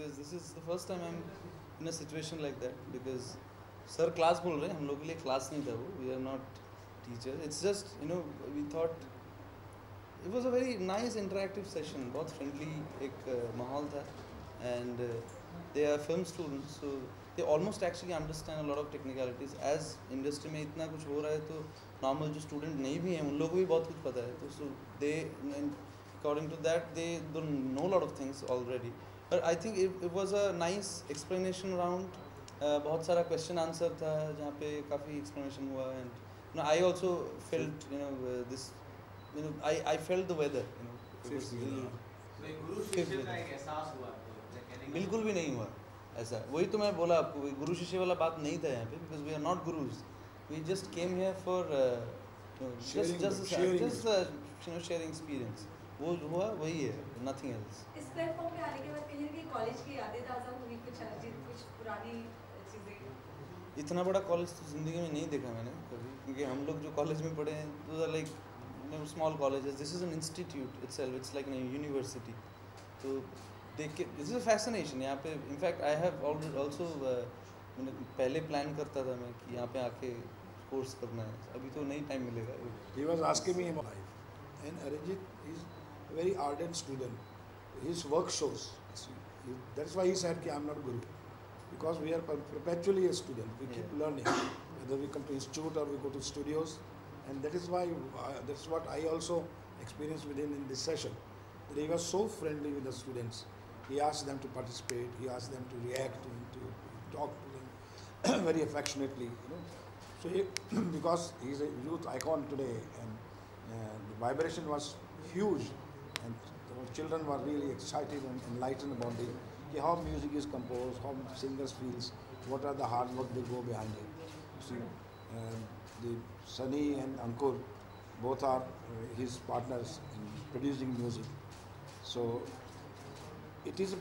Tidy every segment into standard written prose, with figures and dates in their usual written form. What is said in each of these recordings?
because this is the first time I'm in a situation like that. Because sir class बोल रहे हैं, हम लोग के लिए class नहीं था वो. We are not teachers. It's just we thought it was a very nice interactive session. बहुत friendly एक माहौल था, and they are film students, so they almost actually understand a lot of technicalities. As industry में इतना कुछ हो रहा है तो normal जो student नहीं भी हैं उन लोगों को भी बहुत कुछ पता है. तो so they according to that they don't know a lot of things already. But I think it was a nice explanation round. बहुत सारा question answer था जहाँ पे काफ़ी explanation हुआ, and I also felt this I felt the weather. It was really बिल्कुल भी नहीं हुआ ऐसा. वही तो मैं बोला आपको, गुरु शिष्य वाला बात नहीं था यहाँ पे, because we are not gurus. We just came here for just sharing experience. वो हुआ वही है, nothing else. इस प्लेटफॉर्म पे आने के बाद कहीं ना कहीं कॉलेज की यादें ताज़ा हुई, कुछ पुरानी चीज़ें. इतना बड़ा कॉलेज तो ज़िंदगी में नहीं देखा मैंने कभी, क्योंकि हम लोग जो कॉलेज में पढ़े हैं those are like small colleges. This is an institute itself. It's like a university. तो देख के this is a fascination यहाँ पे. In fact I have also मैंने पहले प्लान करता था मैं कि यहाँ पे आके कोर्स करना है. अभी तो नहीं टाइम मिलेगा. He was asking me about life, and Arijit is a very ardent student. His work shows. That's why he said कि I'm not guru, because we are perpetually a student. We keep learning, whether we come to institute or we go to studios, and that is why that's what I also experienced with him in this session. That he was so friendly with the students. He asked them to participate. He asked them to react, to talk to them very affectionately. So because he is a youth icon today, and the vibration was huge, and the children were really excited and enlightened about how music is composed, how singers feels, what are the hard work they go behind it. See, the Sunny and Ankur both are his partners in producing music. So it is,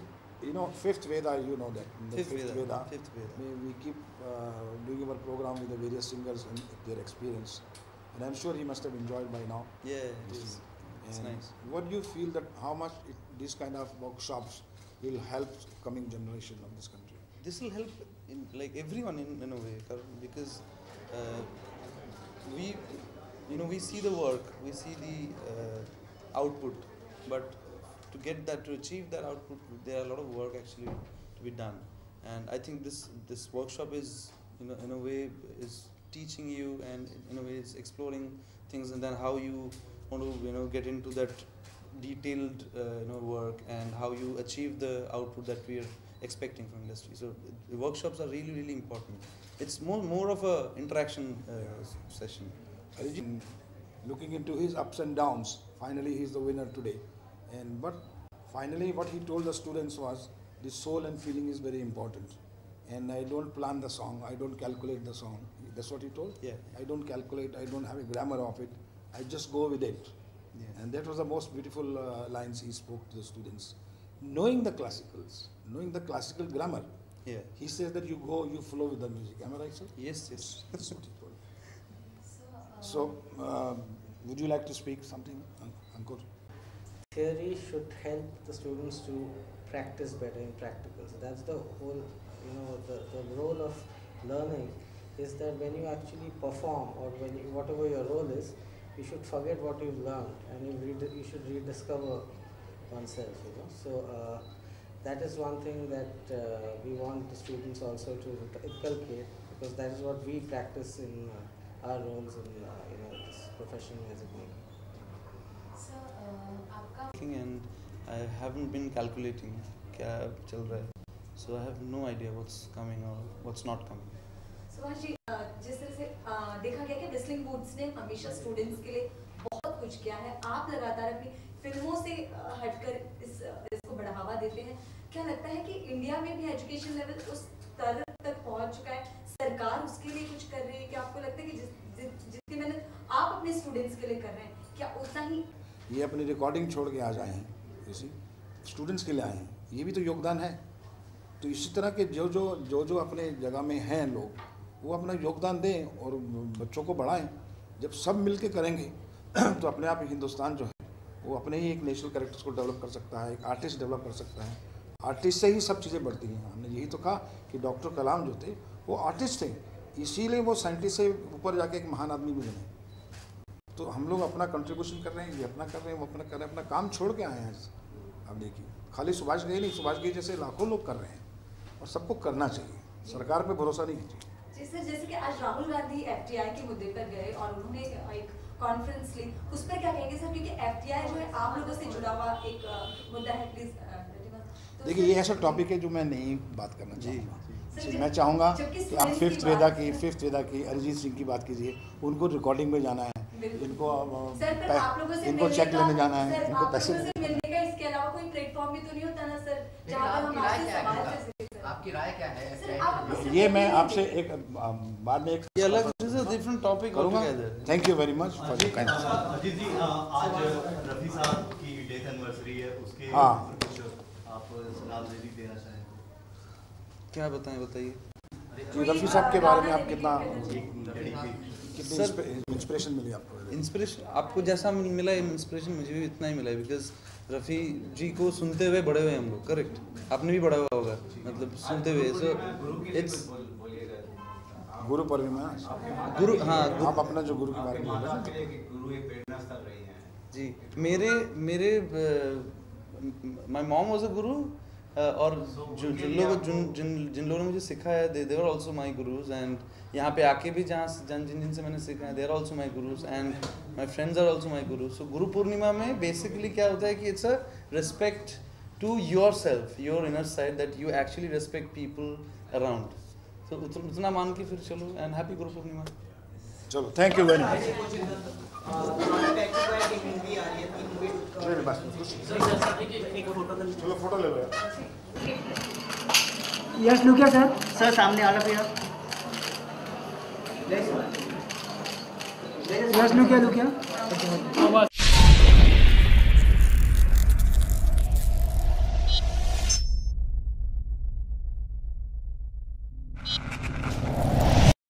fifth Veda, you know that. In the fifth Veda. We keep doing our program with the various singers and their experience. And I'm sure he must have enjoyed by now. Yeah, it is. It's nice. What do you feel that how much this kind of workshops will help coming generation of this country? This will help like everyone in a way, because we see the work, we see the output, but to get that, to achieve that output, there are a lot of work actually to be done. And I think this workshop is in a way is teaching you, and in a way is exploring things, and then how you want to get into that detailed work, and how you achieve the output that we are expecting from industry. So the workshops are really, really important. It's more of a interaction session. Arijit, looking into his ups and downs, finally he's the winner today. But finally what he told the students was the soul and feeling is very important. And I don't plan the song, I don't calculate the song. That's what he told? Yeah. I don't calculate, I don't have a grammar of it. I just go with it. Yeah. And that was the most beautiful lines he spoke to the students. Knowing the classicals, knowing the classical grammar. Yeah. He says that you go, you flow with the music. Am I right, sir? Yes. That's what he told. So, would you like to speak something, Ankur? Theory should help the students to practice better in practical. So that's the whole, the role of learning is that when you actually perform, or when whatever your role is, you should forget what you've learned, and you should rediscover oneself. So that is one thing that we want the students also to inculcate, because that is what we practice in our roles in this professional music making. And I haven't been calculating क्या चल रहा है, so I have no idea what's coming or what's not coming. Subhash ji, जिस तरह से देखा गया कि विस्लिंग वुड्स ने हमेशा स्टूडेंट्स के लिए बहुत कुछ किया है, आप लगातार अपनी फिल्मों से हटकर इसको बढ़ावा देते हैं. क्या लगता है कि इंडिया में भी एजुकेशन लेवल उस स्तर तक पहुंच चुका है, सरकार उसके लिए कुछ कर रही है? क्या आपको लगता है कि जितनी मेहनत आप अपने स्टूडेंट्स के लिए कर रहे हैं, क्या उतना ही ये अपनी रिकॉर्डिंग छोड़ के आ जाए हैं, इसी स्टूडेंट्स के लिए आए हैं, ये भी तो योगदान है. तो इसी तरह के जो अपने जगह में हैं लोग, वो अपना योगदान दें और बच्चों को बढ़ाएं. जब सब मिल के करेंगे तो अपने आप हिंदुस्तान जो है वो अपने ही एक नेशनल कैरेक्टर्स को डेवलप कर सकता है, एक आर्टिस्ट डेवलप कर सकता है. आर्टिस्ट से ही सब चीज़ें बढ़ती हैं। हमने यही तो कहा कि डॉक्टर कलाम जो थे वो आर्टिस्ट थे, इसीलिए वो साइंटिस्ट से ऊपर जाके एक महान आदमी भी बने। तो हम लोग अपना कंट्रीब्यूशन कर रहे हैं, ये अपना कर रहे हैं, वो अपना कर रहे हैं, अपना काम छोड़ के आए हैं। अब देखिए खाली सुभाष घई नहीं, सुभाष घई जैसे लाखों लोग कर रहे हैं और सबको करना चाहिए, सरकार पे भरोसा नहीं कीजिए। जी सर, जैसे कि आज राहुल गांधी एफटीआई के मुद्दे पर गए और उन्होंने एक कॉन्फ्रेंस ली, उस पर क्या कहेंगे सर? क्योंकि एफटीआई जो है आप लोगों से जुड़ा हुआ एक मुद्दा है, प्लीज। देखिए ये ऐसा टॉपिक है जो मैं नहीं बात करना चाहूँगा। मैं चाहूँगा कि आप फिफ्थ वेदा की अरिजीत सिंह की बात कीजिए, उनको रिकॉर्डिंग में जाना है, इनको चेक लेने जाना है, इनको पैसे मिलने का इसके अलावा कोई प्लेटफॉर्म भी तो नहीं होता ना सर, जहाँ पर हम आपसे सवाल कर सकते हैं? आपकी राय क्या है? ये मैं आपसे एक बाद में एक अलग डिफरेंट टॉपिक करूँगा। Thank you very much for your kind. Ajit ji, आज रफी साहब की डेथ एनिवर्सरी है, उसके हाँ। कुछ आप श्रद्धांजलि देना चाहें? क्या बताइए। रफी साहब के बारे में आप कितना सर इंस्पिरेशन मिली आपको? इंस्पिरेशन आपको जैसा मिला इंस्पिरेशन मुझे भी इतना ही मिला है, बिकॉज रफ़ी जी को सुनते हुए बड़े हुए हम लोग। करेक्ट, आपने भी बड़ा हुआ होगा, मतलब सुनते हुए। सो इट्स गुरु पूर्णिमा, गुरु, हाँ आप अपना जो गुरु के बारे में बोल रहे हैं। गुरु एक प्रेरणा स्थल रही हैं जी। मेरे माय मॉम वाज अ गुरु, और जिन लोगों ने मुझे सिखाया they were also my gurus, and यहाँ पे आके भी जिन से मैंने सीखा है they are also my gurus, and my friends are also my gurus. So Guru Purnima में बेसिकली क्या होता है कि it's a respect to yourself, your inner side, that you actually respect people around. So उतना मान के फिर चलो, एंड हैप्पी गुरु पूर्णिमा। चलो, थैंक यू वेरी मच। चलो फोटो ले लो यार। यस लुक सर सामने वाला भैया। Yes look